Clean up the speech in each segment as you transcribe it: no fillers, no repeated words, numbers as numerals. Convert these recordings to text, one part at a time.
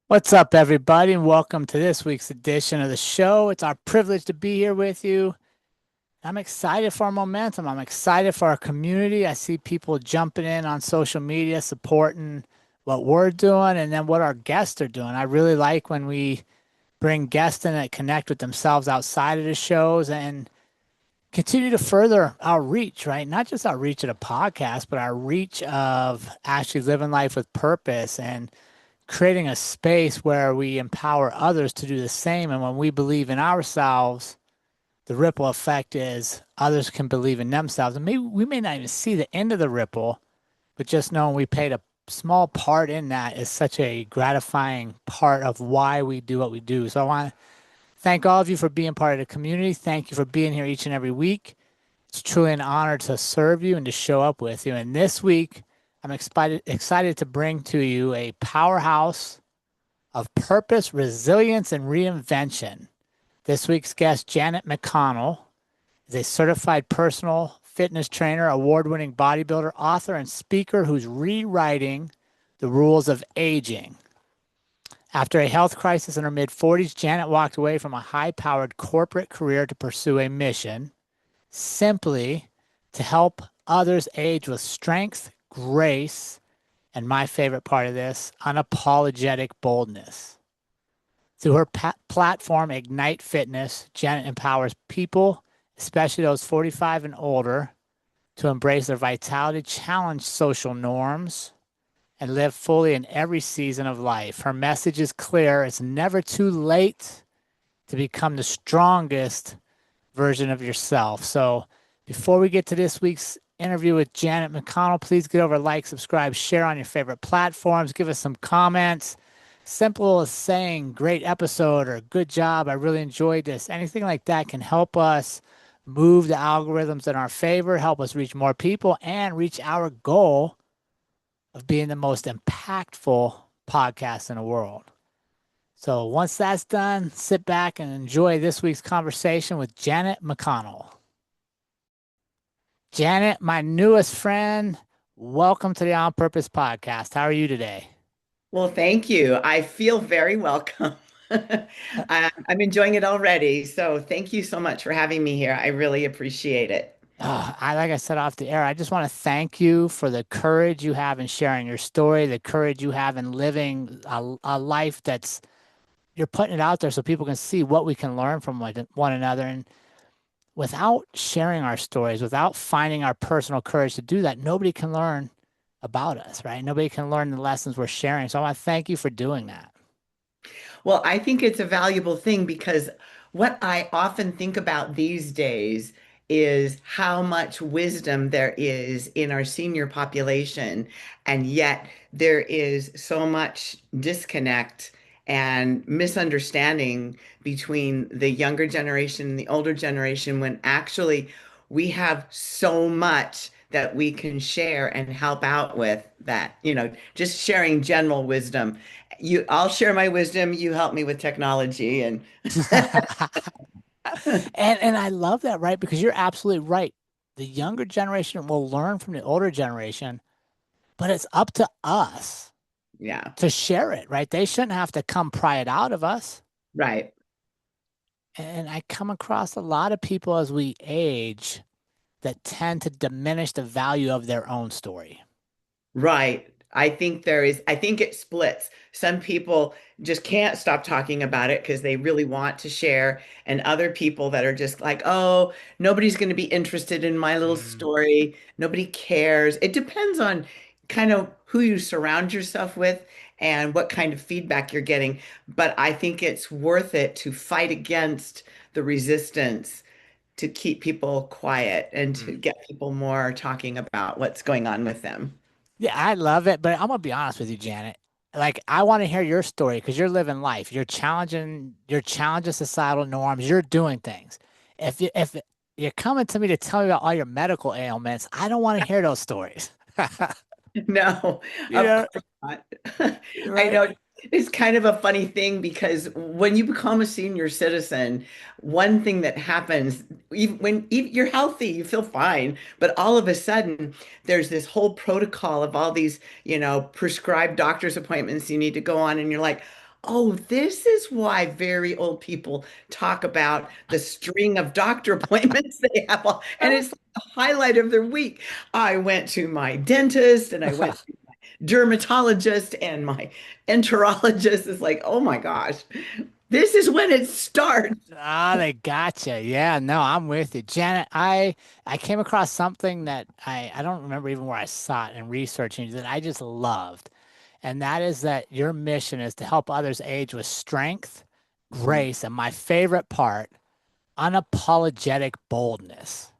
What's up, everybody, and welcome to this week's edition of the show. It's our privilege to be here with you. I'm excited for our momentum. I'm excited for our community. I see people jumping in on social media, supporting what we're doing and then what our guests are doing. I really like when we bring guests in that connect with themselves outside of the shows and continue to further our reach, right? Not just our reach of a podcast, but our reach of actually living life with purpose and creating a space where we empower others to do the same. And when we believe in ourselves, the ripple effect is others can believe in themselves. And maybe we may not even see the end of the ripple, but just knowing we played a small part in that is such a gratifying part of why we do what we do. So I want to thank all of you for being part of the community. Thank you for being here each and every week. It's truly an honor to serve you and to show up with you. And this week, I'm excited to bring to you a powerhouse of purpose, resilience, and reinvention. This week's guest, Janet McConnell, is a certified personal fitness trainer, award winning bodybuilder, author, and speaker who's rewriting the rules of aging. After a health crisis in her mid 40s, Janet walked away from a high powered corporate career to pursue a mission simply to help others age with strength, grace, and my favorite part of this, unapologetic boldness. Through her platform, Ignite Fitness, Janet empowers people, especially those 45 and older, to embrace their vitality, challenge social norms, and live fully in every season of life. Her message is clear. It's never too late to become the strongest version of yourself. So before we get to this week's interview with Janet McConnell, please get over, like, subscribe, share on your favorite platforms, give us some comments. Simple as saying great episode or good job. I really enjoyed this. Anything like that can help us move the algorithms in our favor, help us reach more people, and reach our goal of being the most impactful podcast in the world. So once that's done, sit back and enjoy this week's conversation with Janet McConnell. Janet, my newest friend, welcome to the On Purpose podcast. How are you today? Well, thank you. I feel very welcome. I'm enjoying it already. So thank you so much for having me here. I really appreciate it. Like I said off the air, I just want to thank you for the courage you have in sharing your story, the courage you have in living a life that's you're putting it out there so people can see what we can learn from one another. And without sharing our stories, without finding our personal courage to do that, nobody can learn about us, right? Nobody can learn the lessons we're sharing. So I want to thank you for doing that. Well, I think it's a valuable thing because what I often think about these days is how much wisdom there is in our senior population, and yet there is so much disconnect and misunderstanding between the younger generation and the older generation when actually we have so much that we can share and help out with that, just sharing general wisdom. I'll share my wisdom, you help me with technology and And I love that, right? Because you're absolutely right. The younger generation will learn from the older generation, but it's up to us yeah, to share it, right? They shouldn't have to come pry it out of us. right. And I come across a lot of people as we age that tend to diminish the value of their own story. Right. I think it splits. Some people just can't stop talking about it because they really want to share, and other people that are just like, oh, nobody's going to be interested in my little Mm. story. Nobody cares. It depends on kind of who you surround yourself with and what kind of feedback you're getting. But I think it's worth it to fight against the resistance to keep people quiet and to Mm. get people more talking about what's going on with them. Yeah, I love it, but I'm gonna be honest with you, Janet. Like, I want to hear your story because you're living life. You're challenging societal norms. You're doing things. If you're coming to me to tell me about all your medical ailments, I don't want to hear those stories. No, You of know, course not. I right? know it's kind of a funny thing because when you become a senior citizen, one thing that happens, even you're healthy, you feel fine, but all of a sudden there's this whole protocol of all these, prescribed doctor's appointments you need to go on, and you're like, Oh, this is why very old people talk about the string of doctor appointments they have, and it's like the highlight of their week. I went to my dentist and I went to dermatologist and my enterologist is like, oh my gosh, this is when it starts. Ah, they gotcha. Yeah, no, I'm with you. Janet, I came across something that I don't remember even where I saw it in researching that I just loved. And that is that your mission is to help others age with strength, Mhm. grace, and my favorite part, unapologetic boldness.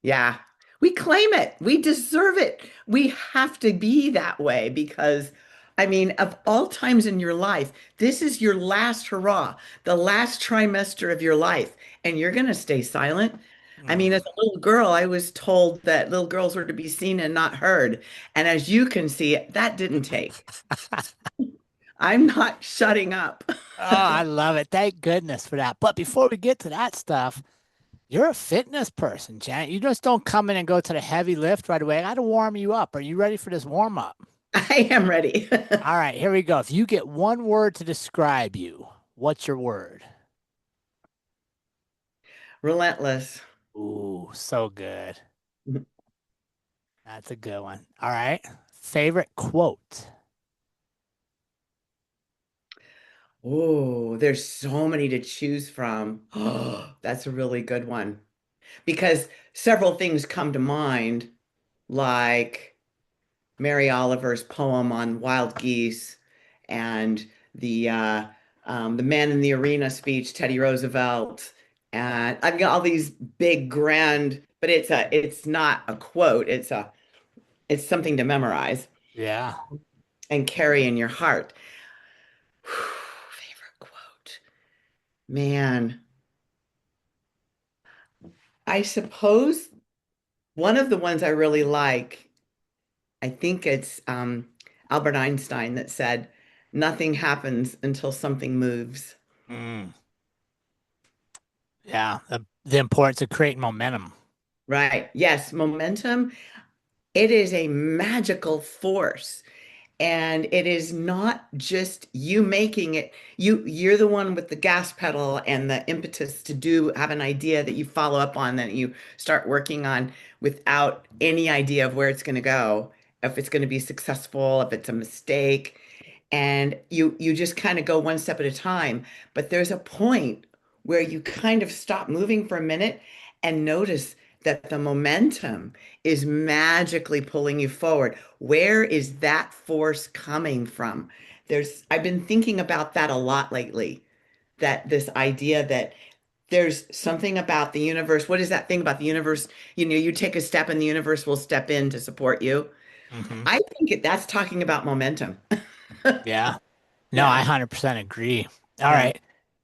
Yeah, we claim it. We deserve it. We have to be that way because, I mean, of all times in your life, this is your last hurrah, the last trimester of your life, and you're going to stay silent. I mean, as Mm. a little girl, I was told that little girls were to be seen and not heard. And as you can see, that didn't take. I'm not shutting up. Oh, I love it. Thank goodness for that. But before we get to that stuff, you're a fitness person, Janet. You just don't come in and go to the heavy lift right away. I got to warm you up. Are you ready for this warm up? I am ready. All right, here we go. If you get one word to describe you, what's your word? Relentless. Ooh, so good. That's a good one. All right. Favorite quote. Oh, there's so many to choose from. Oh, that's a really good one because several things come to mind, like Mary Oliver's poem on wild geese and the uh, the Man in the Arena speech, Teddy Roosevelt, and I've got all these big, grand, but it's not a quote. It's something to memorize Yeah. and carry in your heart. Favorite quote, man. I suppose one of the ones I really like, I think it's Albert Einstein that said, nothing happens until something moves. Mm, yeah. The importance of creating momentum. Right. Yes, momentum, it is a magical force. And it is not just you making it. You're the one with the gas pedal and the impetus to do have an idea that you follow up on that you start working on without any idea of where it's going to go, if it's going to be successful, if it's a mistake. And you just kind of go one step at a time. But there's a point where you kind of stop moving for a minute and notice that the momentum is magically pulling you forward. Where is that force coming from? I've been thinking about that a lot lately, that this idea that there's something about the universe. What is that thing about the universe? You know, you take a step and the universe will step in to support you. Hmm. I think that's talking about momentum. Yeah. No, I Yeah. 100% agree. All Yeah. right.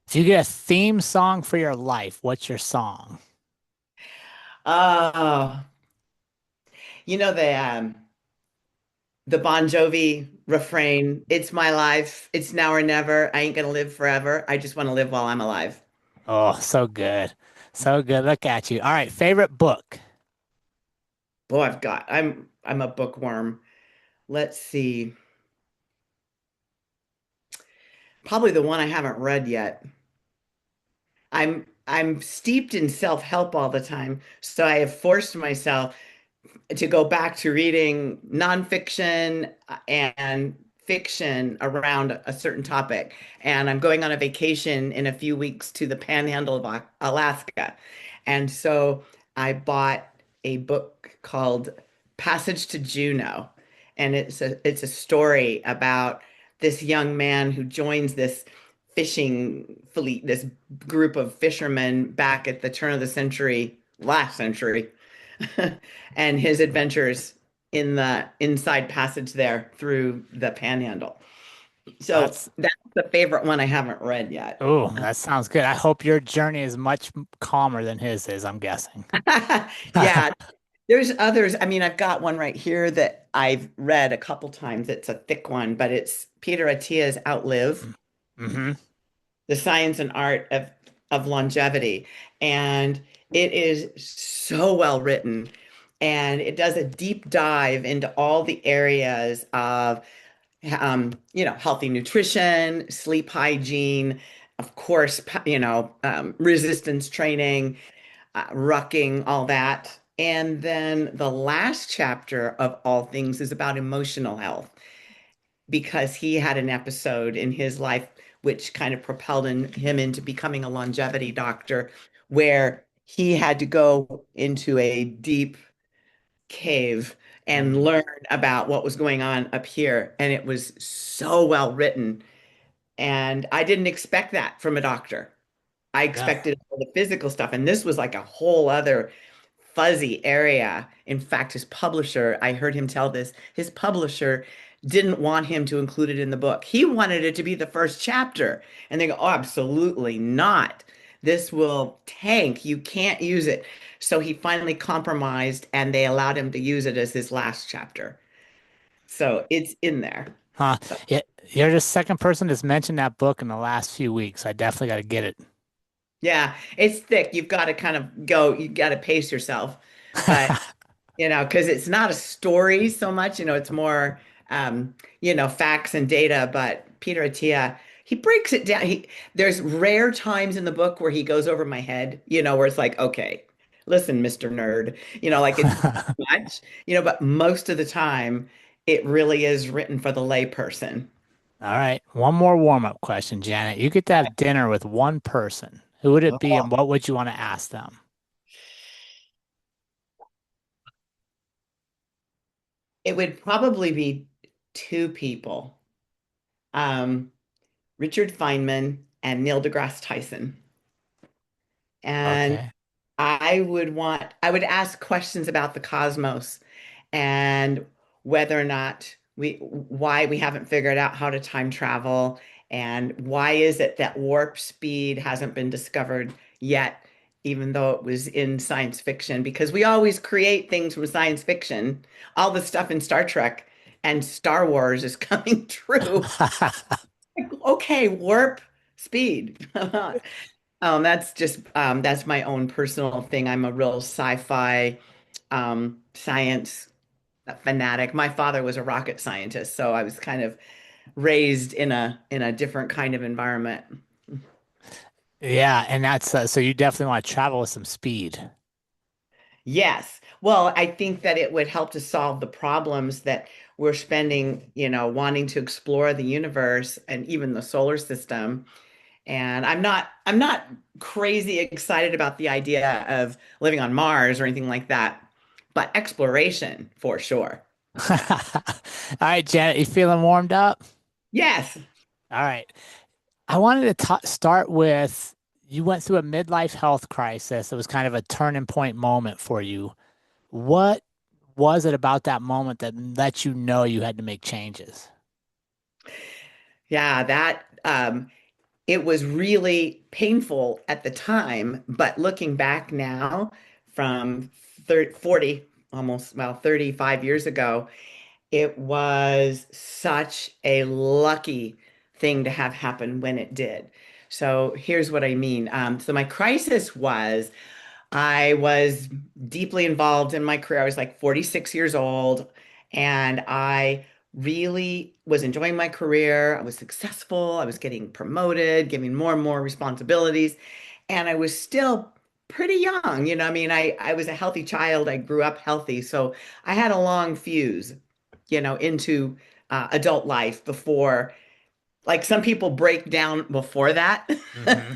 If you get a theme song for your life, what's your song? Oh, you know the Bon Jovi refrain, it's my life, it's now or never. I ain't gonna live forever. I just want to live while I'm alive. Oh, so good. So good. Look at you. All right. Favorite book. Boy, I'm a bookworm. Let's see. Probably the one I haven't read yet. I'm steeped in self-help all the time, so I have forced myself to go back to reading nonfiction and fiction around a certain topic. And I'm going on a vacation in a few weeks to the Panhandle of Alaska. And so I bought a book called Passage to Juneau. And it's a story about this young man who joins this fishing fleet, this group of fishermen back at the turn of the century, last century, and his adventures in the inside passage there through the Panhandle. So That's, that's the favorite one I haven't read yet. oh, that sounds good. I hope your journey is much calmer than his is, I'm guessing. Yeah, there's others. I mean, I've got one right here that I've read a couple times. It's a thick one, but it's Peter Attia's Outlive, Hmm. The Science and Art of Longevity. And it is so well written. And it does a deep dive into all the areas of healthy nutrition, sleep hygiene, of course, resistance training, rucking, all that. And then the last chapter of all things is about emotional health because he had an episode in his life which kind of propelled him into becoming a longevity doctor, where he had to go into a deep cave and Mm, learn about what was going on up here. And it was so well written. And I didn't expect that from a doctor. I yeah. expected all the physical stuff. And this was like a whole other fuzzy area. In fact, his publisher, I heard him tell this, his publisher didn't want him to include it in the book. He wanted it to be the first chapter. And they go, oh, absolutely not. This will tank. You can't use it. So he finally compromised and they allowed him to use it as his last chapter. So it's in there. Huh. So Yeah, you're the second person that's mentioned that book in the last few weeks. I definitely got to get it. yeah, it's thick. You've got to kind of go, you got to pace yourself. But because it's not a story so much, it's more, facts and data. But Peter Attia, he breaks it down. There's rare times in the book where he goes over my head, where it's like, okay, listen, Mr. Nerd, like it's much, but most of the time it really is written for the layperson. All right. One more warm-up question, Janet. You get to have dinner with one person. Who would it be and what would you want to ask them? It would probably be two people, um, Richard Feynman and Neil deGrasse Tyson. And Okay. I would ask questions about the cosmos and whether or not why we haven't figured out how to time travel, and why is it that warp speed hasn't been discovered yet, even though it was in science fiction, because we always create things from science fiction. All the stuff in Star Trek and Star Wars is coming true. Okay, warp speed. That's my own personal thing. I'm a real sci-fi science fanatic. My father was a rocket scientist, so I was kind of raised in a different kind of environment. Yeah, and that's so you definitely want to travel with some speed. Yes. Well, I think that it would help to solve the problems that we're spending, wanting to explore the universe and even the solar system. And I'm not crazy excited about the idea of living on Mars or anything like that, but exploration for sure. Yeah. All right, Janet, you feeling warmed up? Yes. All right. I wanted to start with you went through a midlife health crisis. It was kind of a turning point moment for you. What was it about that moment that let you know you had to make changes? Yeah, that it was really painful at the time, but looking back now from 30, 40, almost, well, 35 years ago, it was such a lucky thing to have happen when it did. So here's what I mean. So my crisis was I was deeply involved in my career. I was like 46 years old, and I really was enjoying my career. I was successful. I was getting promoted, giving more and more responsibilities, and I was still pretty young. I mean, I was a healthy child. I grew up healthy, so I had a long fuse, into adult life before. Like some people break down before that. Hmm.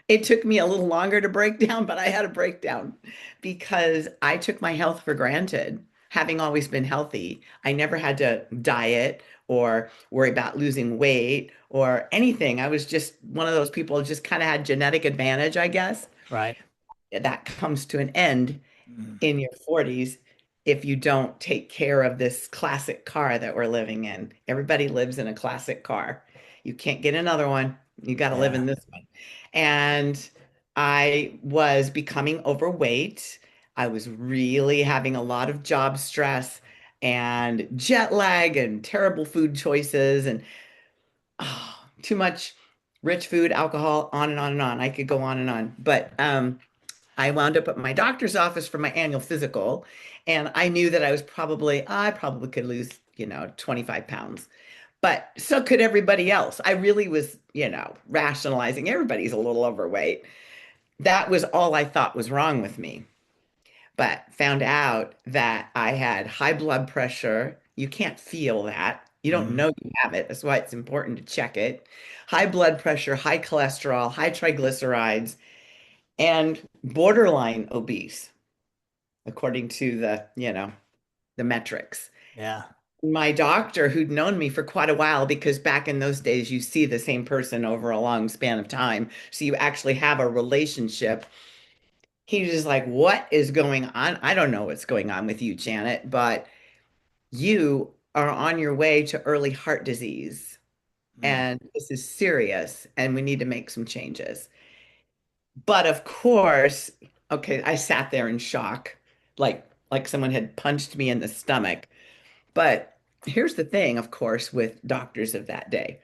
It took me a little longer to break down, but I had a breakdown because I took my health for granted. Having always been healthy, I never had to diet or worry about losing weight or anything. I was just one of those people who just kind of had genetic advantage, I guess. Right. That comes to an end Mm. in your 40s if you don't take care of this classic car that we're living in. Everybody lives in a classic car. You can't get another one. You got to live Yeah. in this one. And I was becoming overweight. I was really having a lot of job stress and jet lag and terrible food choices and too much rich food, alcohol, on and on and on. I could go on and on. But I wound up at my doctor's office for my annual physical, and I knew that I probably could lose, 25 pounds. but so could everybody else. I really was, rationalizing everybody's a little overweight. That was all I thought was wrong with me. But found out that I had high blood pressure. You can't feel that. You don't Mm, know you have it. That's why it's important to check it. High blood pressure, high cholesterol, high triglycerides, and borderline obese, according to the metrics. yeah. My doctor, who'd known me for quite a while, because back in those days, you see the same person over a long span of time. So you actually have a relationship. He's just like, what is going on? I don't know what's going on with you, Janet, but you are on your way to early heart disease. Mm, And this is serious, and we need to make some changes. But of course, okay, I sat there in shock, like someone had punched me in the stomach. But here's the thing, of course, with doctors of that day.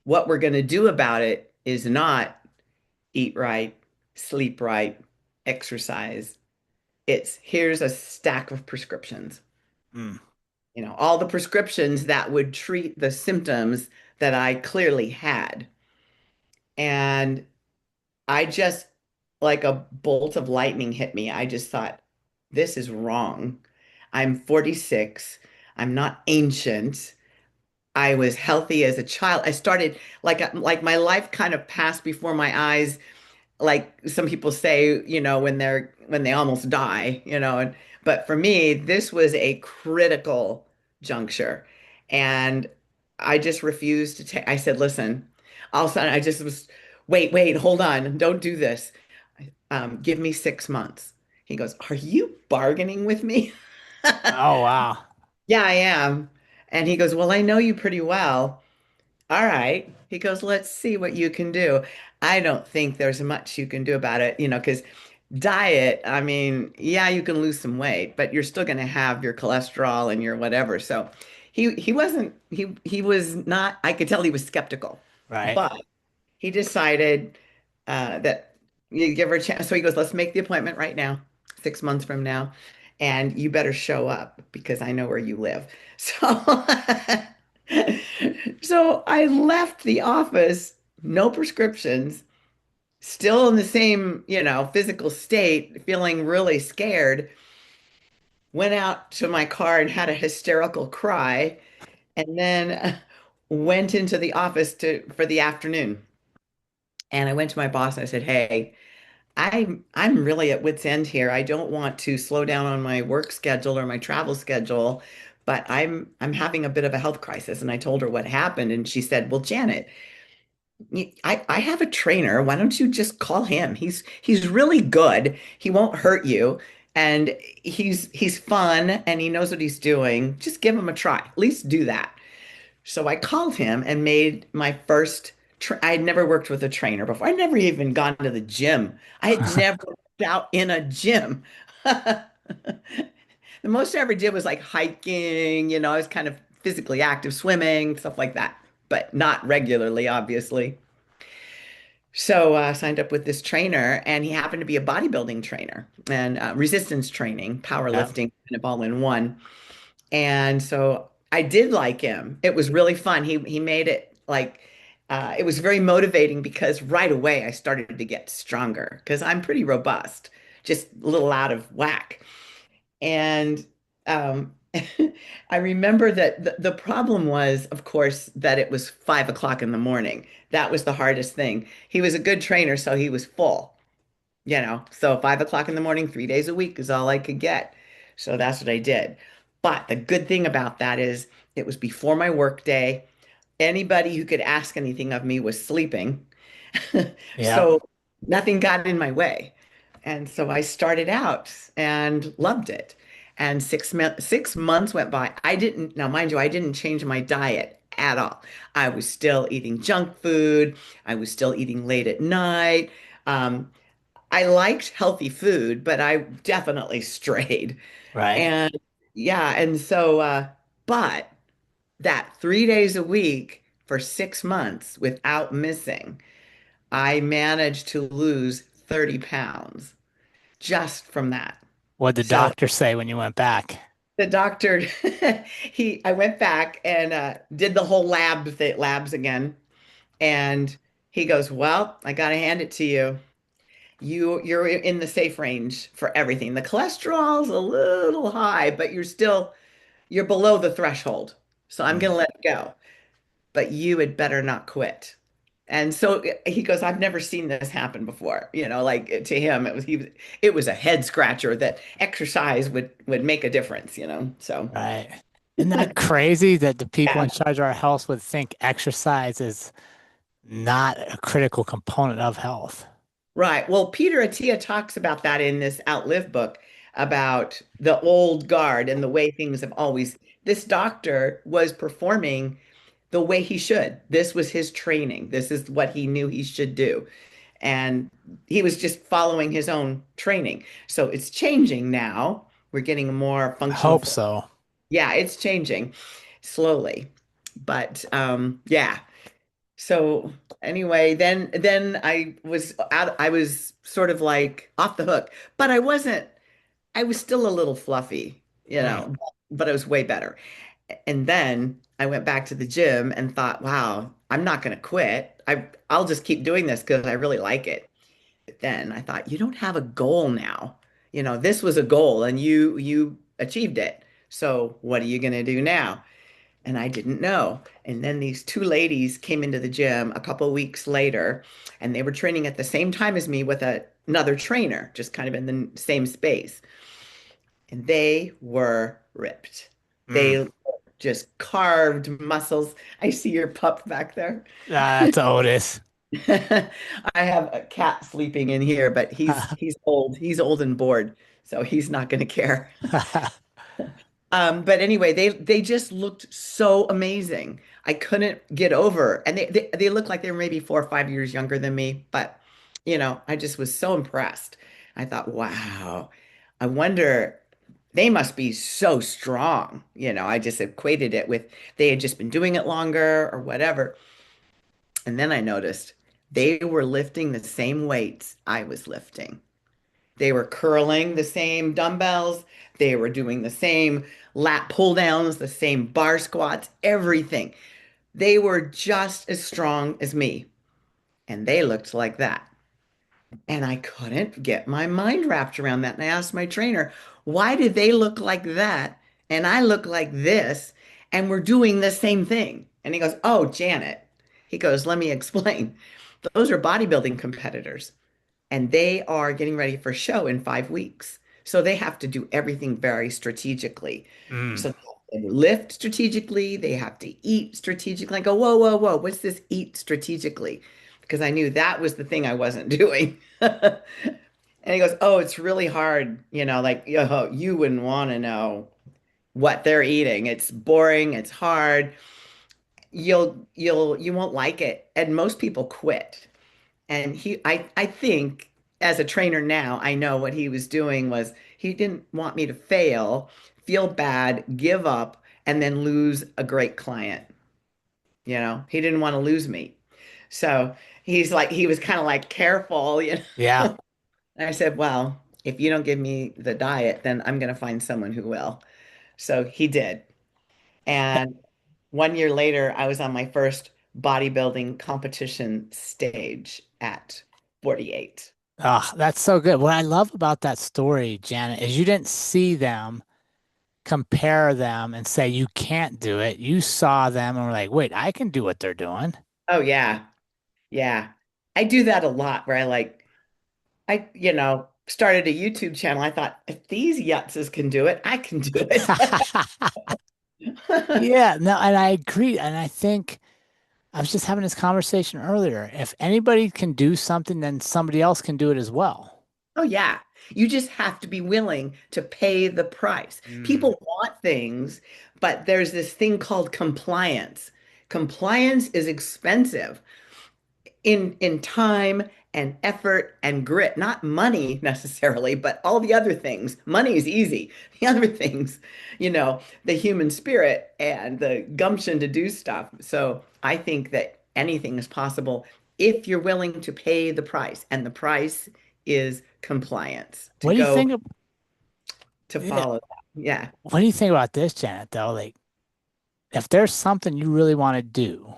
What we're going to do about it is not eat right, sleep right, exercise. It's here's a stack of prescriptions. mm. All the prescriptions that would treat the symptoms that I clearly had. And I just, like a bolt of lightning hit me. I just thought, this is wrong. I'm 46. I'm not ancient. I was healthy as a child. I started like my life kind of passed before my eyes, like some people say, when they almost die, but for me, this was a critical juncture. And I just refused to take, I said, listen, all of a sudden I just was, wait, hold on, don't do this. Give me 6 months. He goes, are you bargaining with me? Oh, wow. Yeah, I am. And he goes, well, I know you pretty well. All right. He goes, let's see what you can do. I don't think there's much you can do about it, because diet, I mean, yeah, you can lose some weight, but you're still going to have your cholesterol and your whatever. So he was not, I could tell he was skeptical, Right. but he decided that you give her a chance. So he goes, let's make the appointment right now, 6 months from now, and you better show up because I know where you live. So so I left the office, no prescriptions, still in the same, physical state, feeling really scared. Went out to my car and had a hysterical cry, and then went into the office to for the afternoon. And I went to my boss and I said, "Hey, I'm really at wit's end here. I don't want to slow down on my work schedule or my travel schedule, but I'm having a bit of a health crisis." And I told her what happened, and she said, "Well, Janet, I have a trainer. Why don't you just call him? He's really good. He won't hurt you, and he's fun, and he knows what he's doing. Just give him a try. At least do that." So I called him and made my first. I had never worked with a trainer before. I'd never even gone to the gym. I had never worked out in a gym. The most I ever did was like hiking. I was kind of physically active, swimming, stuff like that, but not regularly, obviously. So I signed up with this trainer, and he happened to be a bodybuilding trainer and resistance training, Yeah. powerlifting, kind of all in one. And so I did like him. It was really fun. He made it like it was very motivating because right away I started to get stronger because I'm pretty robust, just a little out of whack. And I remember that the problem was, of course, that it was 5 o'clock in the morning. That was the hardest thing. He was a good trainer, so he was full, So 5 o'clock in the morning, 3 days a week is all I could get. So that's what I did. But the good thing about that is it was before my work day. Anybody who could ask anything of me was sleeping. Yeah. So nothing got in my way. And so I started out and loved it. And 6 months went by. Now mind you, I didn't change my diet at all. I was still eating junk food. I was still eating late at night. Um, I liked healthy food, but I definitely strayed. Right. And yeah, and so, but that 3 days a week for 6 months without missing, I managed to lose 30 pounds just from that. What did the So doctor say when you went back? the doctor, I went back and did the whole labs again. And he goes, well, I got to hand it to you. You're in the safe range for everything. The cholesterol's a little high, but you're below the threshold. So I'm going Mm. to let it go. But you had better not quit. And so he goes, I've never seen this happen before. Like to him, it was a head scratcher that exercise would make a difference, So Right. Isn't that crazy that the people yeah. in charge of our health would think exercise is not a critical component of health? Right. Well, Peter Attia talks about that in this Outlive book about the old guard and the way things have always. This doctor was performing the way he should. This was his training. This is what he knew he should do. And he was just following his own training. So it's changing now. We're getting a more I functional. hope so. Yeah, it's changing slowly. But yeah. So anyway, then I was sort of like off the hook, but I was still a little fluffy, Mm. but I was way better. And then I went back to the gym and thought, wow, I'm not going to quit. I'll just keep doing this because I really like it. But then I thought, you don't have a goal now. This was a goal and you achieved it. So what are you going to do now? And I didn't know. And then these two ladies came into the gym a couple of weeks later, and they were training at the same time as me with another trainer, just kind of in the same space. And they were ripped. Mm. They just carved muscles. I see your pup back there. That's Otis. I have a cat sleeping in here, but he's old. He's old and bored, so he's not going to care. But anyway, they just looked so amazing. I couldn't get over, and they looked like they were maybe 4 or 5 years younger than me. But I just was so impressed. I thought, wow, I wonder they must be so strong. I just equated it with they had just been doing it longer or whatever. And then I noticed they were lifting the same weights I was lifting. They were curling the same dumbbells. They were doing the same lat pull downs, the same bar squats, everything. They were just as strong as me. And they looked like that. And I couldn't get my mind wrapped around that. And I asked my trainer, why did they look like that? And I look like this. And we're doing the same thing. And he goes, oh, Janet. He goes, let me explain. Those are bodybuilding competitors and they are getting ready for a show in 5 weeks. So they have to do everything very strategically. Mm. So they have to lift strategically, they have to eat strategically. I go, whoa, whoa, whoa, what's this eat strategically? Because I knew that was the thing I wasn't doing. And he goes, oh, it's really hard. Like, you wouldn't want to know what they're eating. It's boring, it's hard. You won't like it. And most people quit. And I think as a trainer now, I know what he was doing was he didn't want me to fail, feel bad, give up, and then lose a great client. He didn't want to lose me. So he was kind of like careful. Yeah. And I said, well, if you don't give me the diet, then I'm going to find someone who will. So he did. And 1 year later, I was on my first bodybuilding competition stage at 48. Oh, that's so good. What I love about that story, Janet, is you didn't see them, compare them, and say you can't do it. You saw them and were like, wait, I can do what they're doing. Oh yeah. Yeah. I do that a lot where started a YouTube channel. I thought if these yutzes can do it, I can do it. Yeah, no, and I agree. And I think I was just having this conversation earlier. If anybody can do something, then somebody else can do it as well. Oh yeah. You just have to be willing to pay the price. Mm. People want things, but there's this thing called compliance. Compliance is expensive. In time and effort and grit, not money necessarily, but all the other things. Money is easy. The other things, the human spirit and the gumption to do stuff. So I think that anything is possible if you're willing to pay the price. And the price is compliance to What do you go think of, to yeah, follow. Yeah, What do you think about this, Janet, though? Like, if there's something you really want to do,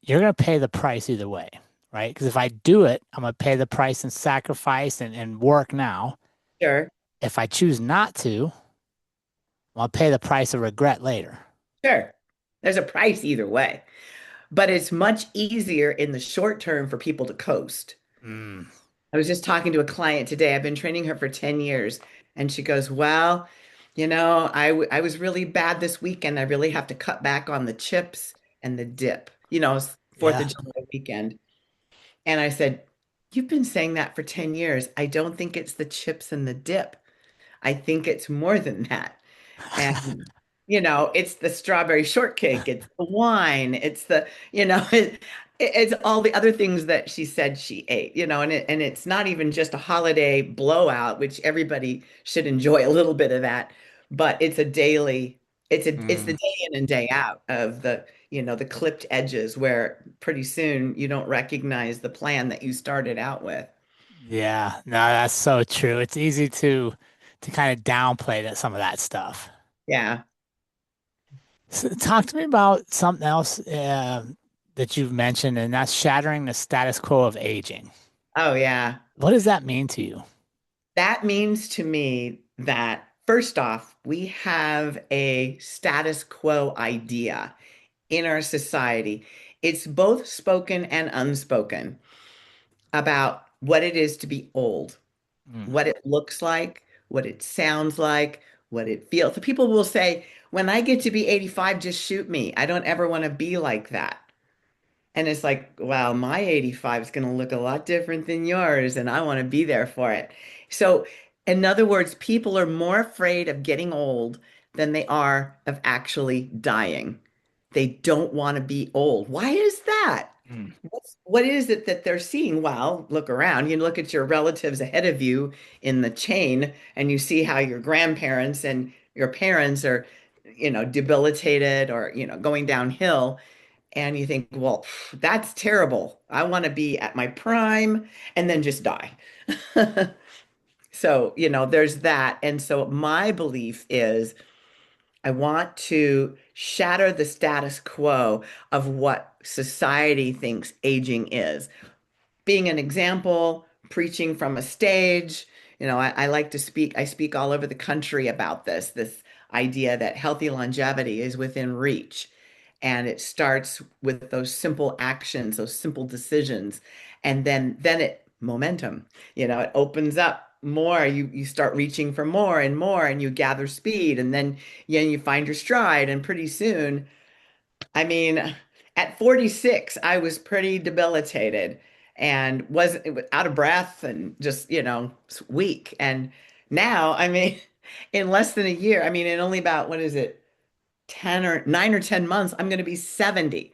you're going to pay the price either way, right? Because if I do it, I'm going to pay the price and sacrifice and work now. sure, If I choose not to, I'll pay the price of regret later. sure. There's a price either way, but it's much easier in the short term for people to coast. Mm, I was just talking to a client today. I've been training her for 10 years, and she goes, "Well, I was really bad this weekend. I really have to cut back on the chips and the dip, 4th of yeah. July weekend." And I said, "You've been saying that for 10 years. I don't think it's the chips and the dip. I think it's more than that." And it's the strawberry shortcake, it's the wine, it's it's all the other things that she said she ate, and it's not even just a holiday blowout, which everybody should enjoy a little bit of that, but it's the Mm, day in and day out of the clipped edges where pretty soon you don't recognize the plan that you started out with. yeah. No, that's so true. It's easy to kind of downplay that some of that stuff. Yeah. So talk to me about something else that you've mentioned, and that's shattering the status quo of aging. Oh, yeah. What does that mean to you? That means to me that first off, we have a status quo idea in our society. It's both spoken and unspoken about what it is to be old, Mm. what it looks like, what it sounds like, what it feels. So people will say, when I get to be 85, just shoot me. I don't ever want to be like that. And it's like, wow, my 85 is going to look a lot different than yours, and I want to be there for it. So, in other words, people are more afraid of getting old than they are of actually dying. They don't want to be old. Why is that? Mm. What is it that they're seeing? Well, look around. You look at your relatives ahead of you in the chain, and you see how your grandparents and your parents are, debilitated or, going downhill. And you think, well, that's terrible. I want to be at my prime and then just die. So, there's that. And so my belief is I want to shatter the status quo of what society thinks aging is. Being an example, preaching from a stage, I like to speak, I speak all over the country about this idea that healthy longevity is within reach. And it starts with those simple actions, those simple decisions, and then it momentum, it opens up more. You start reaching for more and more, and you gather speed, and then you find your stride, and pretty soon, I mean, at 46, I was pretty debilitated and was out of breath and just, weak. And now, I mean, in less than a year, I mean, in only about, what is it, 10 or 9 or 10 months, I'm going to be 70.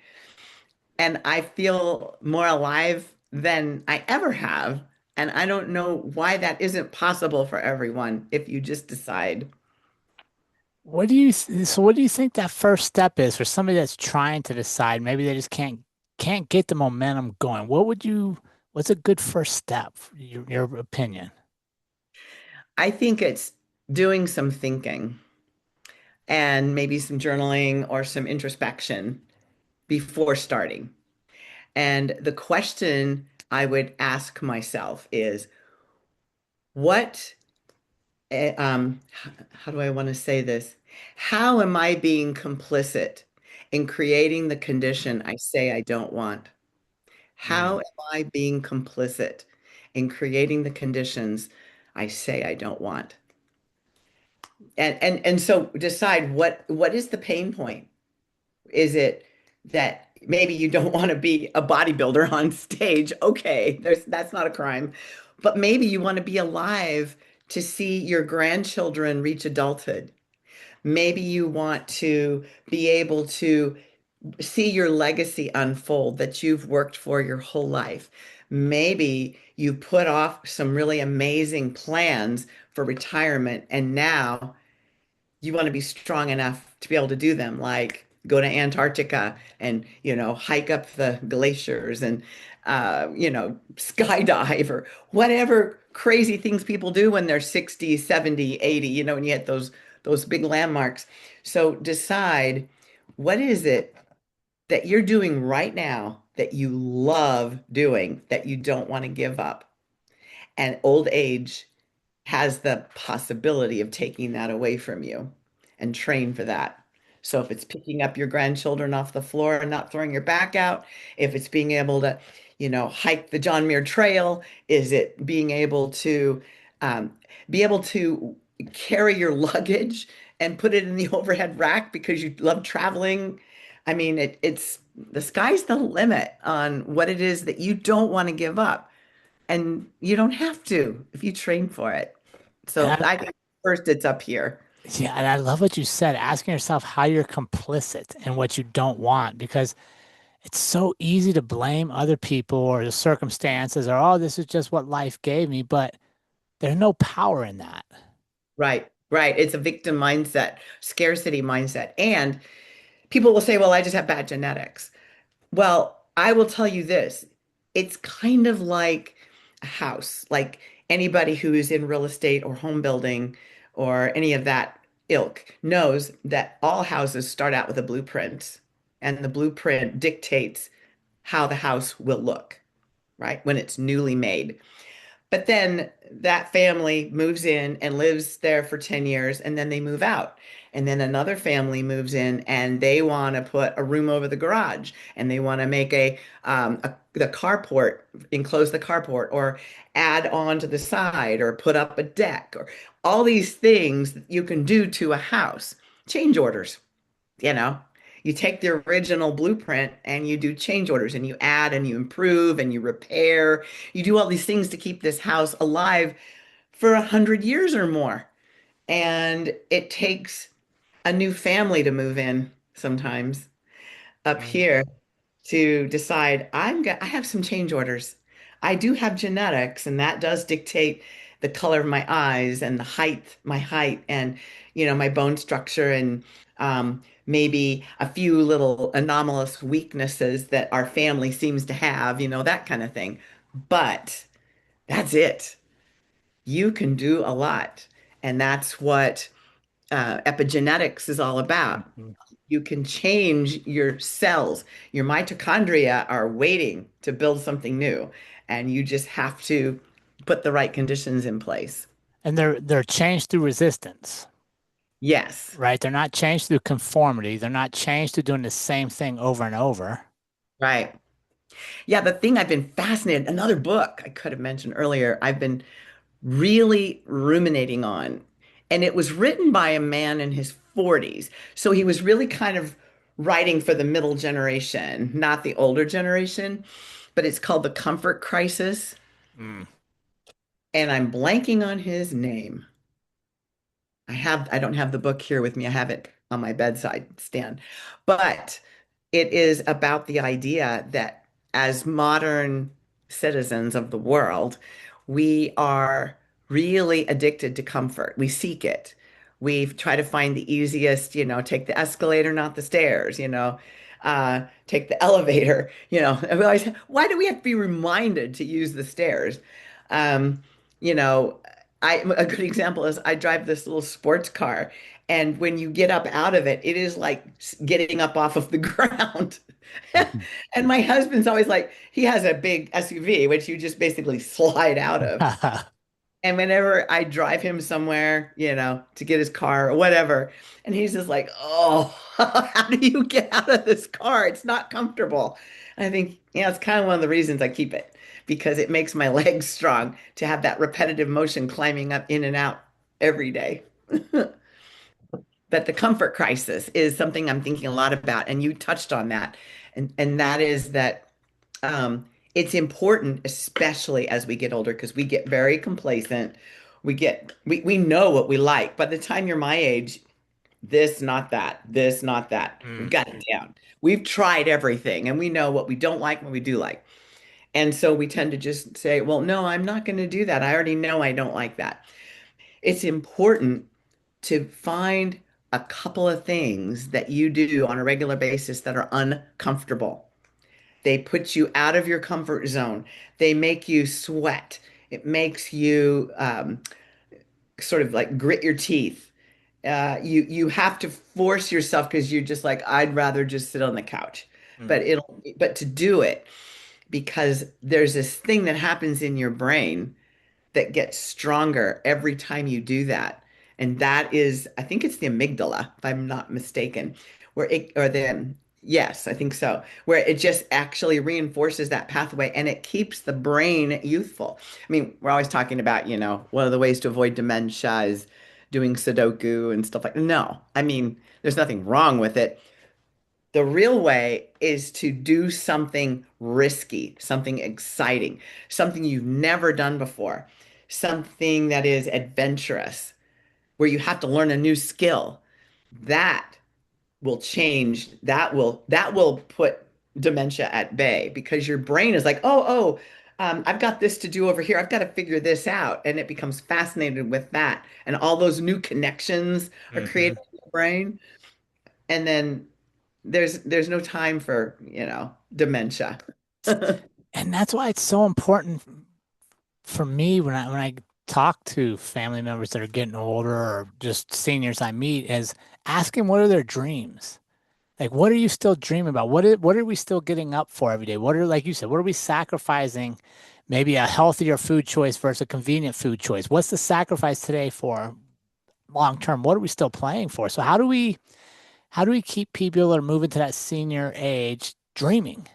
And I feel more alive than I ever have. And I don't know why that isn't possible for everyone if you just decide. What do you think that first step is for somebody that's trying to decide? Maybe they just can't get the momentum going. What's a good first step, your opinion? I think it's doing some thinking and maybe some journaling or some introspection before starting. And the question I would ask myself is, what, how do I want to say this? How am I being complicit in creating the condition I say I don't want? How Mm. am I being complicit in creating the conditions I say I don't want? And so decide what is the pain point? Is it that maybe you don't want to be a bodybuilder on stage? Okay, that's not a crime. But maybe you want to be alive to see your grandchildren reach adulthood. Maybe you want to be able to see your legacy unfold that you've worked for your whole life. Maybe you put off some really amazing plans for retirement and now you want to be strong enough to be able to do them, like go to Antarctica and, hike up the glaciers and, skydive or whatever crazy things people do when they're 60, 70, 80, and you hit those big landmarks. So decide, what is it that you're doing right now that you love doing, that you don't want to give up? And old age has the possibility of taking that away from you, and train for that. So if it's picking up your grandchildren off the floor and not throwing your back out, if it's being able to, hike the John Muir Trail, is it being um, able to carry your luggage and put it in the overhead rack because you love traveling? I mean, it's the sky's the limit on what it is that you don't want to give up. And you don't have to if you train for it. And So I think first it's up here. yeah, and I love what you said, asking yourself how you're complicit in what you don't want, because it's so easy to blame other people or the circumstances or, oh, this is just what life gave me, but there's no power in that. Right, right. It's a victim mindset, scarcity mindset. And people will say, well, I just have bad genetics. Well, I will tell you this. It's kind of like a house, like anybody who is in real estate or home building or any of that ilk knows that all houses start out with a blueprint, and the blueprint dictates how the house will look, right? When it's newly made. But then that family moves in and lives there for 10 years, and then they move out. And then another family moves in and they want to put a room over the garage, and they want to make the carport, enclose the carport, or add on to the side, or put up a deck, or all these things that you can do to a house. Change orders, you know. You take the original blueprint and you do change orders, and you add and you improve and you repair. You do all these things to keep this house alive for 100 years or more. And it takes a new family to move in sometimes up Mm. here to decide, I have some change orders. I do have genetics, and that does dictate the color of my eyes and the height, my height, and my bone structure, and maybe a few little anomalous weaknesses that our family seems to have, that kind of thing. But that's it. You can do a lot, and that's what epigenetics is all about. Mhm. You can change your cells. Your mitochondria are waiting to build something new, and you just have to put the right conditions in place. And they're changed through resistance, Yes, right? They're not changed through conformity. They're not changed through doing the same thing over and over. right. Yeah, the thing I've been fascinated, another book I could have mentioned earlier, I've been really ruminating on, and it was written by a man in his 40s. So he was really kind of writing for the middle generation, not the older generation, but it's called The Comfort Crisis. Mm. And I'm blanking on his name. I don't have the book here with me. I have it on my bedside stand. But it is about the idea that as modern citizens of the world, we are really addicted to comfort. We seek it. We try to find the easiest, take the escalator, not the stairs, take the elevator, And we always, why do we have to be reminded to use the stairs? Um, you know, a good example is I drive this little sports car, and when you get up out of it, it is like getting up off of the ground. And my husband's always like, he has a big SUV, which you just basically slide out of. And whenever I drive him somewhere, to get his car or whatever, and he's just like, oh, how do you get out of this car? It's not comfortable. And I think, it's kind of one of the reasons I keep it, because it makes my legs strong to have that repetitive motion climbing up in and out every day. But the comfort crisis is something I'm thinking a lot about, and you touched on that. And that is that it's important, especially as we get older, because we get very complacent. We know what we like. By the time you're my age, this, not that, this, not that. We've Mm. got it down. We've tried everything, and we know what we don't like and what we do like. And so we tend to just say, well, no, I'm not going to do that. I already know I don't like that. It's important to find a couple of things that you do on a regular basis that are uncomfortable. They put you out of your comfort zone. They make you sweat. It makes you sort of like grit your teeth. You have to force yourself because you're just like, I'd rather just sit on the couch. Mm. But to do it, because there's this thing that happens in your brain that gets stronger every time you do that. And that is, I think it's the amygdala, if I'm not mistaken, where it, or the, yes, I think so, where it just actually reinforces that pathway and it keeps the brain youthful. I mean, we're always talking about, one of the ways to avoid dementia is doing Sudoku and stuff like that. No, I mean, there's nothing wrong with it. The real way is to do something risky, something exciting, something you've never done before, something that is adventurous, where you have to learn a new skill. That will change, that will put dementia at bay because your brain is like, I've got this to do over here. I've got to figure this out. And it becomes fascinated with that. And all those new connections are Hmm. created in the brain. And then there's no time for, dementia. And that's why it's so important for me when I talk to family members that are getting older or just seniors I meet is asking what are their dreams? Like, what are you still dreaming about? What are we still getting up for every day? What are, like you said, what are we sacrificing? Maybe a healthier food choice versus a convenient food choice. What's the sacrifice today for long term? What are we still playing for? So how do we keep people that are moving to that senior age dreaming?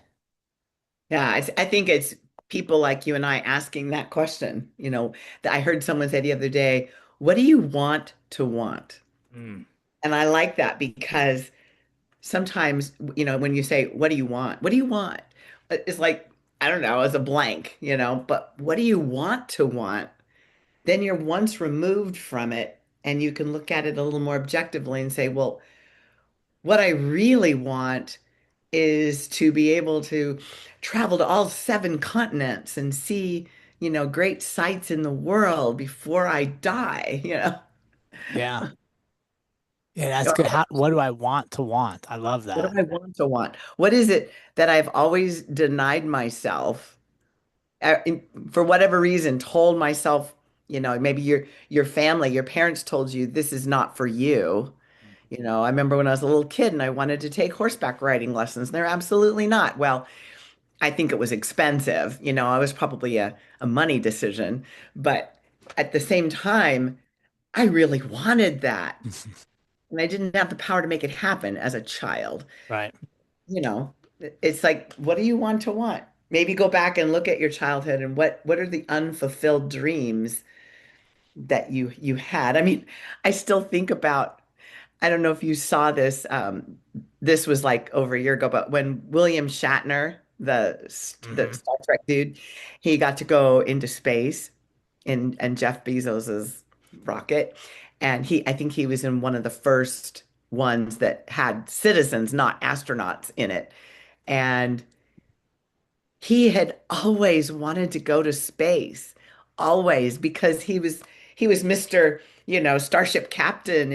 Yeah, I think it's people like you and I asking that question. That I heard someone say the other day, what do you want to want? Mm. And I like that because sometimes, when you say, what do you want? What do you want? It's like, I don't know, as a blank, but what do you want to want? Then you're once removed from it and you can look at it a little more objectively and say, well, what I really want is to be able to travel to all seven continents and see, great sights in the world before I die. Yeah. Yeah, that's good. Or What do I want to want? I love what that. do I want to want? What is it that I've always denied myself, for whatever reason, told myself, maybe your family, your parents told you this is not for you. I remember when I was a little kid and I wanted to take horseback riding lessons. They're absolutely not. Well, I think it was expensive. I was probably a money decision, but at the same time, I really wanted that. And I didn't have the power to make it happen as a child. Right. You know, it's like, what do you want to want? Maybe go back and look at your childhood and what are the unfulfilled dreams that you had? I mean, I still think about, I don't know if you saw this. This was like over a year ago, but when William Shatner, the Hmm. Star Trek dude, he got to go into space and Jeff Bezos's rocket, and I think he was in one of the first ones that had citizens, not astronauts, in it, and he had always wanted to go to space, always, because he was Mr. Starship Captain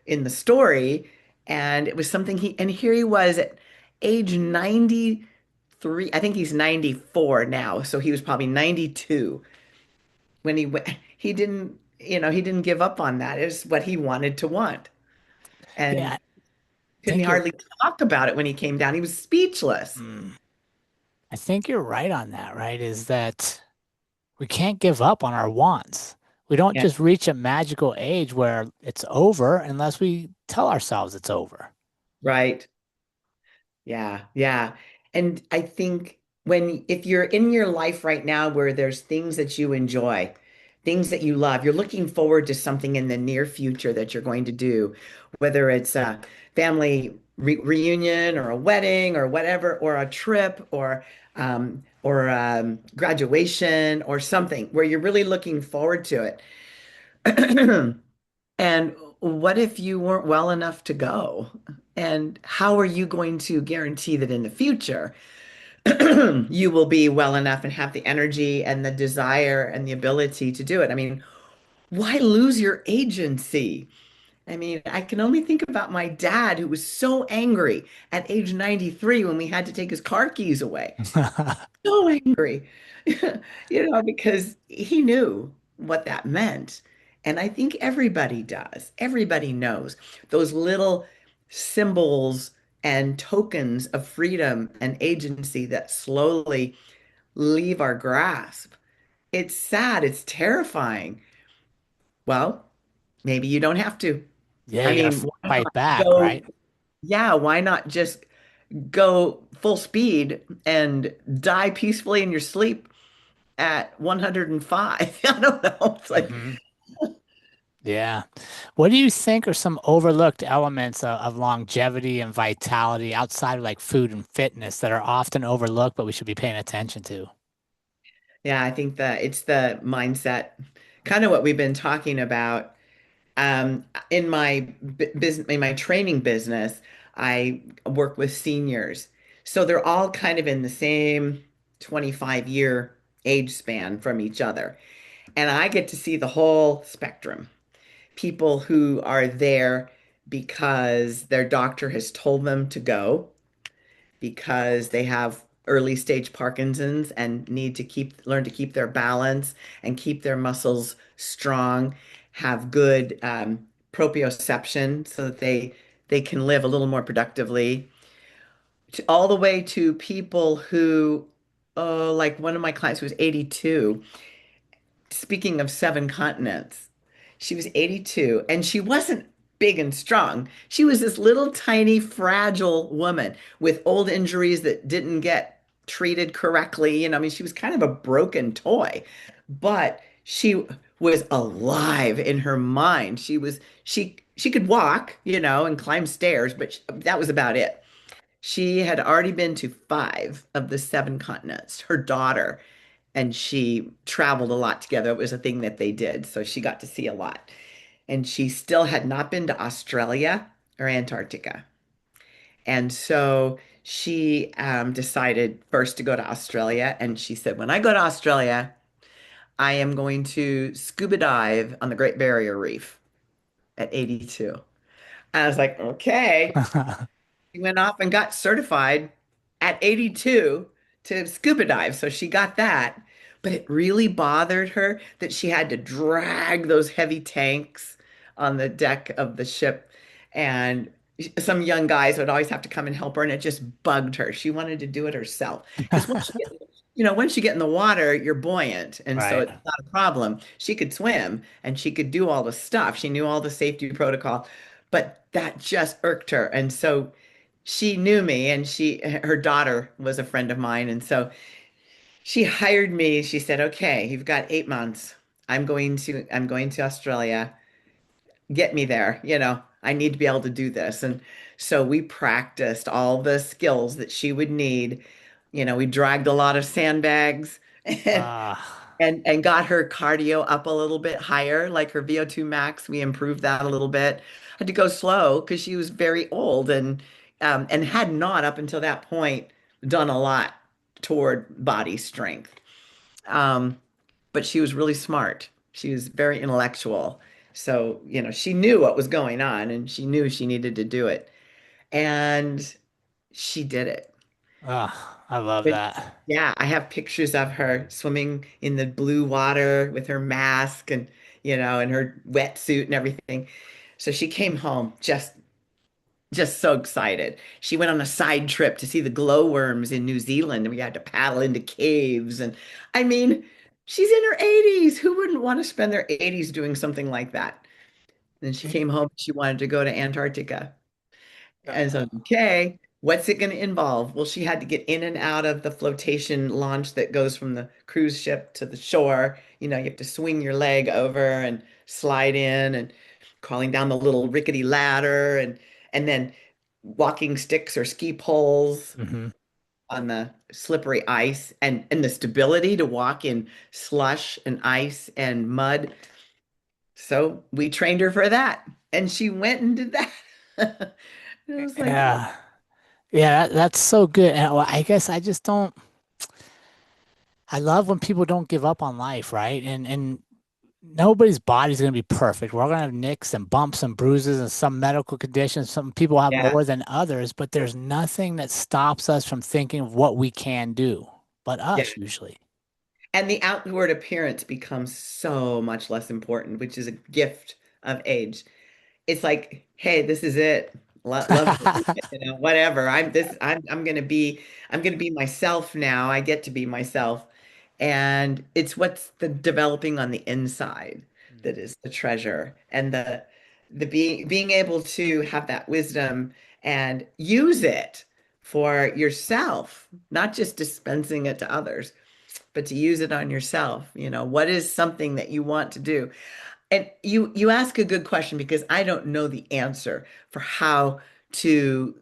in the story, and it was something and here he was at age 93. I think he's 94 now, so he was probably 92 when he went. He didn't give up on that. It was what he wanted to want, Yeah, and I couldn't think you're hardly talk about it when he came down. He was speechless. mm, I think you're right on that, right? Is that we can't give up on our wants. We don't Yeah. just reach a magical age where it's over unless we tell ourselves it's over. Right. Yeah, yeah. And I think if you're in your life right now where there's things that you enjoy, things that you love, you're looking forward to something in the near future that you're going to do, whether it's a family reunion or a wedding or whatever, or a trip or graduation or something where you're really looking forward to it. And what if you weren't well enough to go? And how are you going to guarantee that in the future you will be well enough and have the energy and the desire and the ability to do it? I mean, why lose your agency? I mean, I can only think about my dad who was so angry at age 93 when we had to take his car keys away. So angry, because he knew what that meant. And I think everybody does. Everybody knows those little symbols and tokens of freedom and agency that slowly leave our grasp. It's sad, it's terrifying. Well, maybe you don't have to. Yeah, I you mean, gotta why fight not back, go, right? yeah, why not just go full speed and die peacefully in your sleep at 105? I don't know. It's like, Hmm. Yeah. What do you think are some overlooked elements of longevity and vitality outside of like food and fitness that are often overlooked, but we should be paying attention to? yeah, I think that it's the mindset, kind of what we've been talking about. In my business, in my training business, I work with seniors. So they're all kind of in the same 25-year age span from each other. And I get to see the whole spectrum. People who are there because their doctor has told them to go, because they have early stage Parkinson's and need to learn to keep their balance and keep their muscles strong, have good proprioception so that they can live a little more productively, all the way to people who, like one of my clients who was 82. Speaking of seven continents, she was 82 and she wasn't big and strong. She was this little tiny fragile woman with old injuries that didn't get treated correctly. I mean, she was kind of a broken toy, but she was alive in her mind. She could walk, and climb stairs, but that was about it. She had already been to five of the seven continents. Her daughter and she traveled a lot together. It was a thing that they did. So she got to see a lot. And she still had not been to Australia or Antarctica. And so she decided first to go to Australia. And she said, when I go to Australia, I am going to scuba dive on the Great Barrier Reef at 82. I was like, okay. She went off and got certified at 82 to scuba dive. So she got that. But it really bothered her that she had to drag those heavy tanks on the deck of the ship. And some young guys would always have to come and help her. And it just bugged her. She wanted to do it herself. Because once you get in the water, you're buoyant. And so Right. it's not a problem. She could swim and she could do all the stuff. She knew all the safety protocol. But that just irked her. And so she knew me and her daughter was a friend of mine. And so she hired me. She said, okay, you've got 8 months. I'm going to Australia. Get me there. I need to be able to do this. And so we practiced all the skills that she would need. We dragged a lot of sandbags and Ah, and got her cardio up a little bit higher, like her VO2 max. We improved that a little bit. Had to go slow because she was very old and had not up until that point done a lot toward body strength. Um, but she was really smart. She was very intellectual. So, she knew what was going on and she knew she needed to do it. And she did it. I love But that. yeah, I have pictures of her swimming in the blue water with her mask and her wetsuit and everything. So she came home just so excited. She went on a side trip to see the glowworms in New Zealand, and we had to paddle into caves. And I mean, she's in her 80s. Who wouldn't want to spend their 80s doing something like that? Then she Y- came home, she wanted to go to Antarctica. And uh, so, okay, what's it going to involve? Well, she had to get in and out of the flotation launch that goes from the cruise ship to the shore. You have to swing your leg over and slide in and crawling down the little rickety ladder and then walking sticks or ski poles mhm. on the slippery ice and the stability to walk in slush and ice and mud. So we trained her for that, and she went and did that. It was like, Yeah. Yeah, that's so good. And well, I guess I just don't, I love when people don't give up on life, right? And nobody's body's going to be perfect. We're going to have nicks and bumps and bruises and some medical conditions. Some people have Yeah. more than others, but there's nothing that stops us from thinking of what we can do, but Yeah. us usually. And the outward appearance becomes so much less important, which is a gift of age. It's like, hey, this is it. Love it, or leave it, whatever. I'm gonna be myself now. I get to be myself. And it's what's the developing on the inside that is the treasure. And the being able to have that wisdom and use it for yourself, not just dispensing it to others, but to use it on yourself. What is something that you want to do? And you ask a good question because I don't know the answer for how to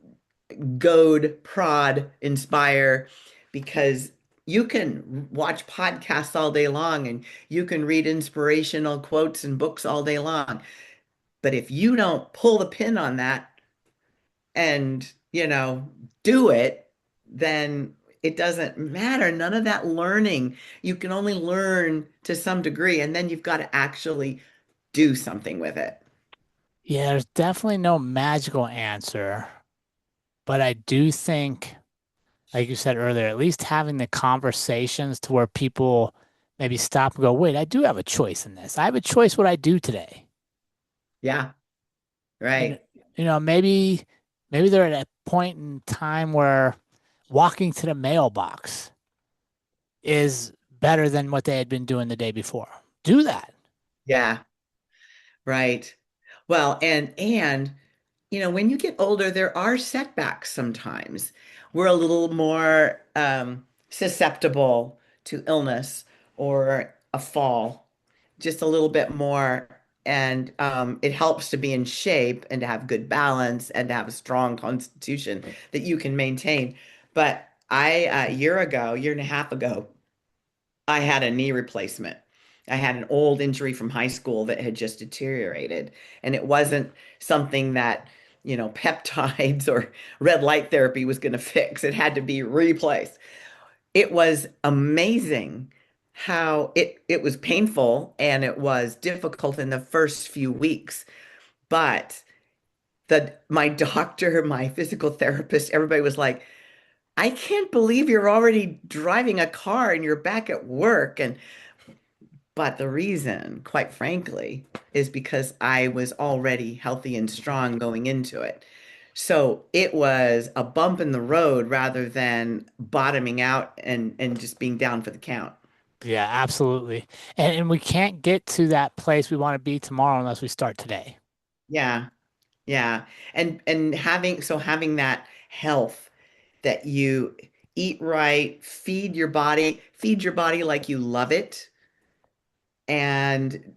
goad, prod, inspire, because you can watch podcasts all day long and you can read inspirational quotes and books all day long. But if you don't pull the pin on that and, do it, then it doesn't matter. None of that learning. You can only learn to some degree, and then you've got to actually do something with it. Yeah, there's definitely no magical answer, but I do think, like you said earlier, at least having the conversations to where people maybe stop and go, wait, I do have a choice in this. I have a choice what I do today. Yeah, And, right. maybe they're at a point in time where walking to the mailbox is better than what they had been doing the day before. Do that. Yeah, right. Well, and when you get older, there are setbacks sometimes. We're a little more susceptible to illness or a fall, just a little bit more. And it helps to be in shape and to have good balance and to have a strong constitution that you can maintain. But a year and a half ago, I had a knee replacement. I had an old injury from high school that had just deteriorated. And it wasn't something that, peptides or red light therapy was going to fix. It had to be replaced. It was amazing how it was painful and it was difficult in the first few weeks. But my doctor, my physical therapist, everybody was like, I can't believe you're already driving a car and you're back at work. But the reason, quite frankly, is because I was already healthy and strong going into it. So it was a bump in the road rather than bottoming out and just being down for the count. Yeah, absolutely. And we can't get to that place we want to be tomorrow unless we start today. Yeah, yeah. And having that health that you eat right, feed your body like you love it, and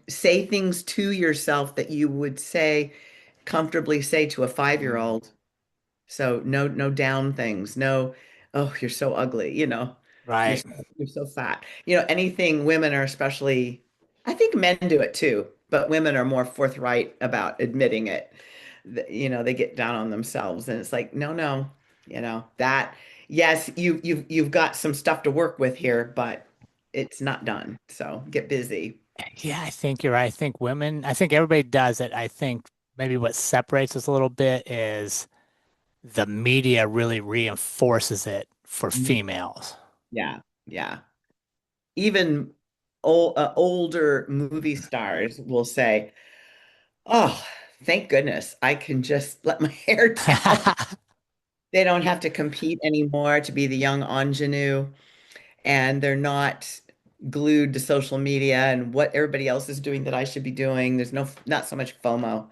say things to yourself that you would comfortably say to a 5-year-old. So no down things. No, oh, you're so ugly, you're Right. so, you're so fat. Anything women are especially, I think men do it too, but women are more forthright about admitting it. They get down on themselves and it's like, no, no, that yes, you've got some stuff to work with here, but it's not done. So get busy. Yeah, I think you're right. I think everybody does it. I think maybe what separates us a little bit is the media really reinforces it for Mhm. females. Yeah, yeah. Even older movie stars will say, "Oh, thank goodness I can just let my hair down." They don't have to compete anymore to be the young ingenue, and they're not glued to social media and what everybody else is doing that I should be doing. There's not so much FOMO.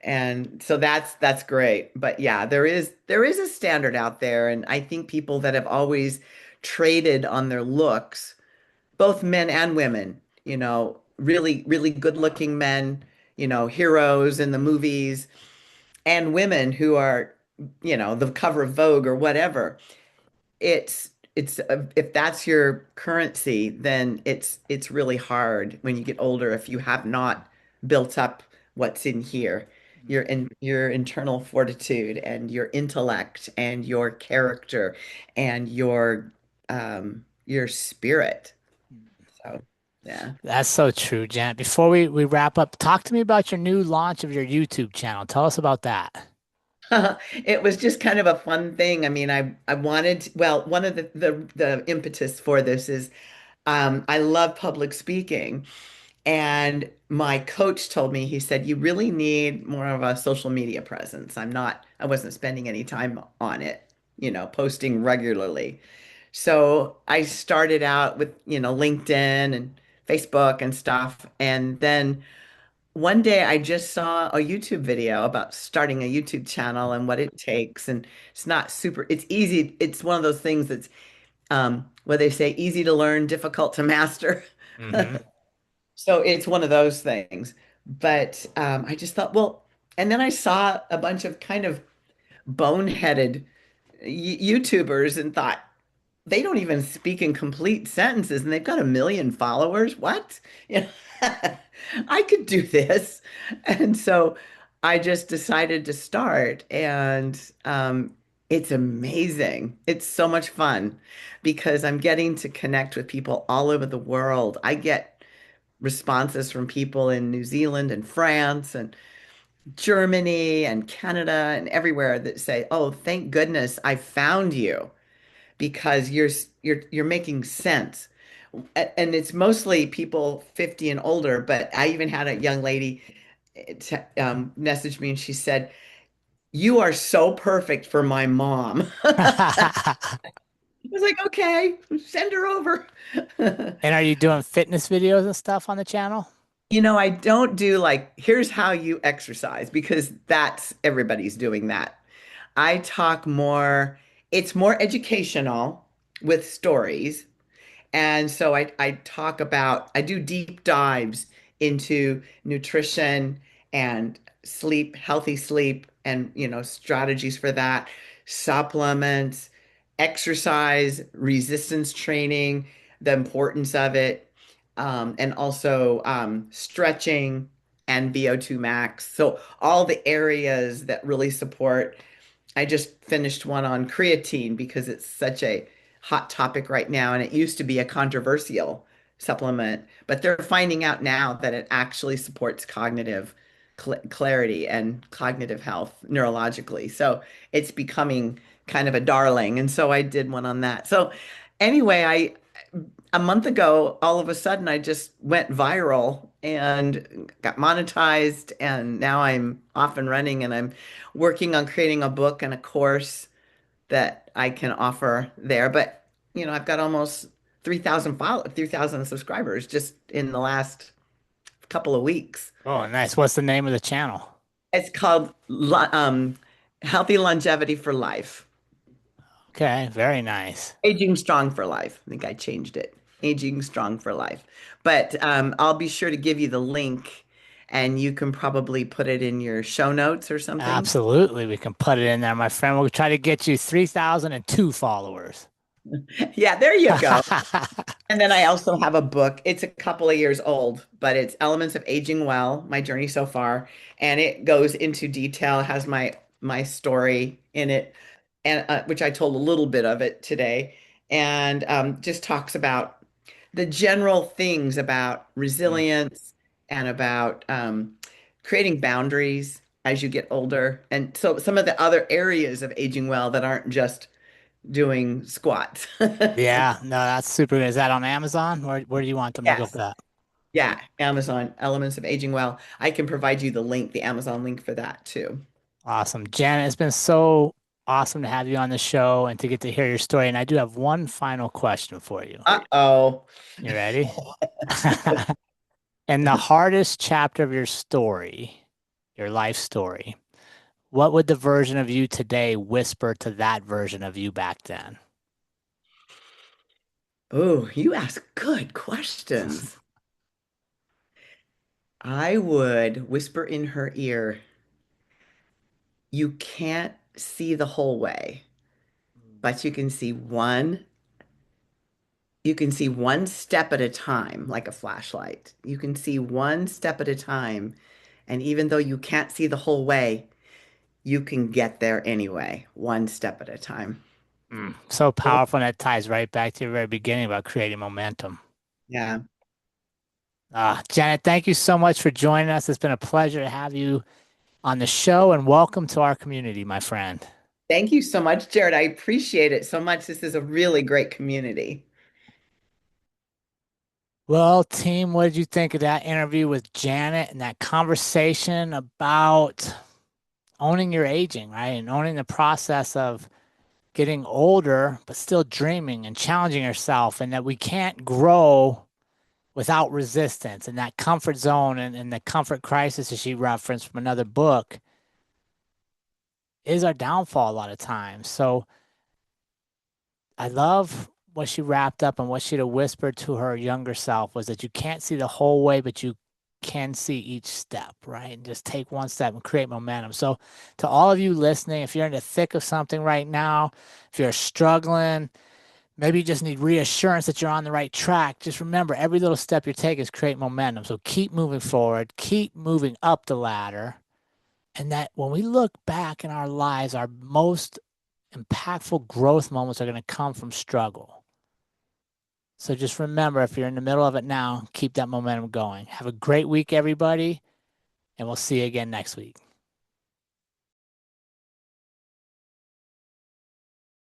And so that's great. But yeah, there is a standard out there, and I think people that have always traded on their looks, both men and women, really, really good looking men, heroes in the movies, and women who are, the cover of Vogue or whatever. If that's your currency, then it's really hard when you get older if you have not built up what's in here. Your internal fortitude and your intellect and your character and your spirit. So Yeah. That's so true, Janet. Before we wrap up, talk to me about your new launch of your YouTube channel. Tell us about that. It was just kind of a fun thing. I mean, I wanted, well, one of the impetus for this is I love public speaking. And my coach told me, he said, you really need more of a social media presence. I wasn't spending any time on it, posting regularly. So I started out with, LinkedIn and Facebook and stuff. And then one day I just saw a YouTube video about starting a YouTube channel and what it takes. And it's not super, it's easy. It's one of those things that's where they say easy to learn, difficult to master. Hmm. So it's one of those things. But I just thought, well, and then I saw a bunch of kind of boneheaded YouTubers and thought, they don't even speak in complete sentences and they've got 1 million followers. What? You know, I could do this. And so I just decided to start and it's amazing. It's so much fun because I'm getting to connect with people all over the world. I get responses from people in New Zealand and France and Germany and Canada and everywhere that say, "Oh, thank goodness I found you because you're making sense." And it's mostly people 50 and older, but I even had a young lady message me and she said, "You are so perfect for my mom." I was like, "Okay, send her over." And are you doing fitness videos and stuff on the channel? I don't do like, here's how you exercise because that's everybody's doing that. I talk more, it's more educational with stories. And so I talk about, I do deep dives into nutrition and sleep, healthy sleep, and, strategies for that, supplements, exercise, resistance training, the importance of it, and also stretching and VO2 max. So all the areas that really support. I just finished one on creatine because it's such a hot topic right now, and it used to be a controversial supplement, but they're finding out now that it actually supports cognitive clarity and cognitive health neurologically. So it's becoming kind of a darling, and so I did one on that. So anyway, I a month ago, all of a sudden, I just went viral and got monetized, and now I'm off and running, and I'm working on creating a book and a course that I can offer there. But, I've got almost 3,000 subscribers just in the last couple of weeks. Oh, nice. What's the name of the channel? It's called Healthy Longevity for Life. Okay, very nice. Aging Strong for Life. I think I changed it. Aging Strong for Life. But I'll be sure to give you the link and you can probably put it in your show notes or something. Absolutely. We can put it in there, my friend. We'll try to get you 3,002 followers. Yeah, there you go. And then I also have a book. It's a couple of years old, but it's Elements of Aging Well, my journey so far, and it goes into detail, has my story in it, and which I told a little bit of it today, and just talks about the general things about Mm. resilience and about creating boundaries as you get older, and so some of the other areas of aging well that aren't just doing squats. Yeah, no, that's super good. Is that on Amazon? Where do you want them to go for Yes. that? Yeah, Amazon, Elements of Aging Well. I can provide you the link, the Amazon link for that too. Awesome. Janet, it's been so awesome to have you on the show and to get to hear your story. And I do have one final question for you. Uh-oh. You ready? In the hardest chapter of your story, your life story, what would the version of you today whisper to that version of you back then? Oh, you ask good questions. I would whisper in her ear, you can't see the whole way, but you can see one step at a time, like a flashlight. You can see one step at a time. And even though you can't see the whole way, you can get there anyway, one step at a time. So powerful, and it ties right back to your very beginning about creating momentum. Yeah. Janet, thank you so much for joining us. It's been a pleasure to have you on the show and welcome to our community, my friend. Thank you so much, Jared. I appreciate it so much. This is a really great community. Well, team, what did you think of that interview with Janet and that conversation about owning your aging, right? And owning the process of getting older, but still dreaming and challenging yourself, and that we can't grow without resistance and that comfort zone and the comfort crisis that she referenced from another book is our downfall a lot of times. So I love what she wrapped up and what she'd have whispered to her younger self was that you can't see the whole way, but you can see each step, right? And just take one step and create momentum. So, to all of you listening, if you're in the thick of something right now, if you're struggling, maybe you just need reassurance that you're on the right track. Just remember every little step you take is create momentum. So, keep moving forward, keep moving up the ladder. And that when we look back in our lives, our most impactful growth moments are going to come from struggle. So just remember, if you're in the middle of it now, keep that momentum going. Have a great week, everybody, and we'll see you again next week.